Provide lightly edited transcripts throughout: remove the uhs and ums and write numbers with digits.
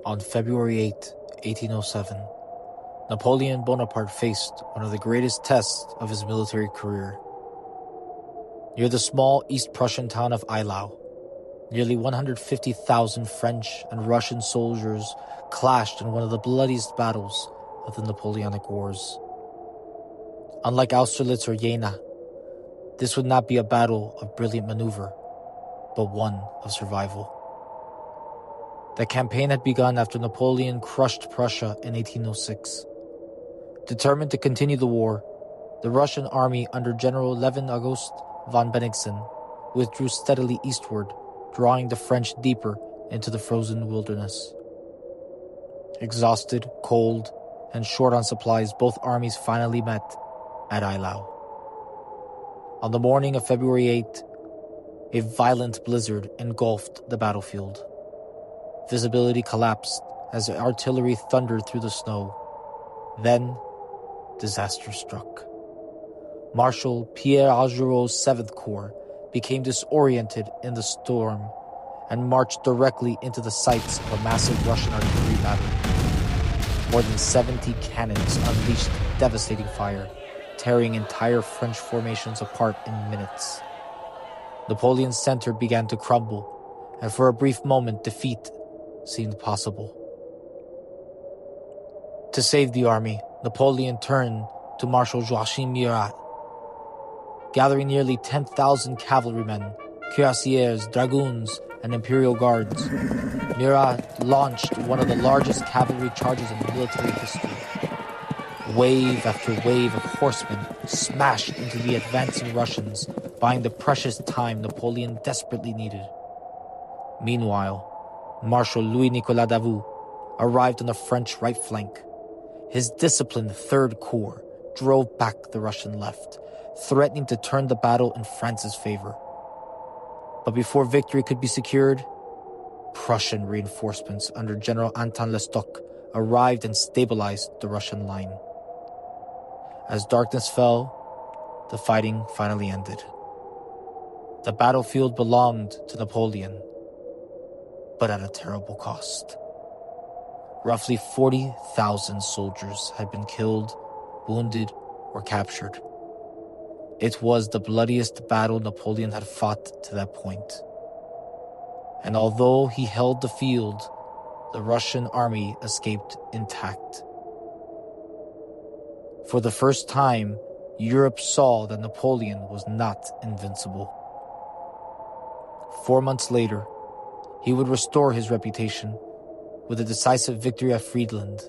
On February 8, 1807, Napoleon Bonaparte faced one of the greatest tests of his military career. Near the small East Prussian town of Eylau, nearly 150,000 French and Russian soldiers clashed in one of the bloodiest battles of the Napoleonic Wars. Unlike Austerlitz or Jena, this would not be a battle of brilliant maneuver, but one of survival. The campaign had begun after Napoleon crushed Prussia in 1806. Determined to continue the war, the Russian army under General Levin August von Bennigsen withdrew steadily eastward, drawing the French deeper into the frozen wilderness. Exhausted, cold, and short on supplies, both armies finally met at Eylau. On the morning of February 8, a violent blizzard engulfed the battlefield. Visibility collapsed as the artillery thundered through the snow. Then, disaster struck. Marshal Pierre Augereau's 7th Corps became disoriented in the storm and marched directly into the sights of a massive Russian artillery battery. More than 70 cannons unleashed devastating fire, tearing entire French formations apart in minutes. Napoleon's center began to crumble, and for a brief moment defeat seemed possible. To save the army, Napoleon turned to Marshal Joachim Murat. Gathering nearly 10,000 cavalrymen, cuirassiers, dragoons, and imperial guards, Murat launched one of the largest cavalry charges in military history. Wave after wave of horsemen smashed into the advancing Russians, buying the precious time Napoleon desperately needed. Meanwhile, Marshal Louis-Nicolas Davout arrived on the French right flank. His disciplined 3rd Corps drove back the Russian left, threatening to turn the battle in France's favor. But before victory could be secured, Prussian reinforcements under General Anton Lestock arrived and stabilized the Russian line. As darkness fell, the fighting finally ended. The battlefield belonged to Napoleon, but at a terrible cost. Roughly 40,000 soldiers had been killed, wounded, or captured. It was the bloodiest battle Napoleon had fought to that point. And although he held the field, the Russian army escaped intact. For the first time, Europe saw that Napoleon was not invincible. 4 months later, he would restore his reputation with a decisive victory at Friedland.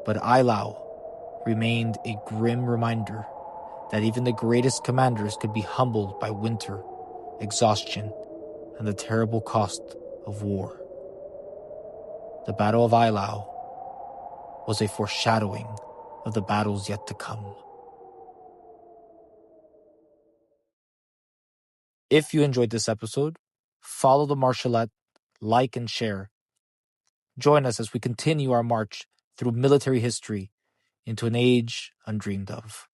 But Eylau remained a grim reminder that even the greatest commanders could be humbled by winter, exhaustion, and the terrible cost of war. The Battle of Eylau was a foreshadowing of the battles yet to come. If you enjoyed this episode, follow the Martialette, like and share. Join us as we continue our march through military history into an age undreamed of.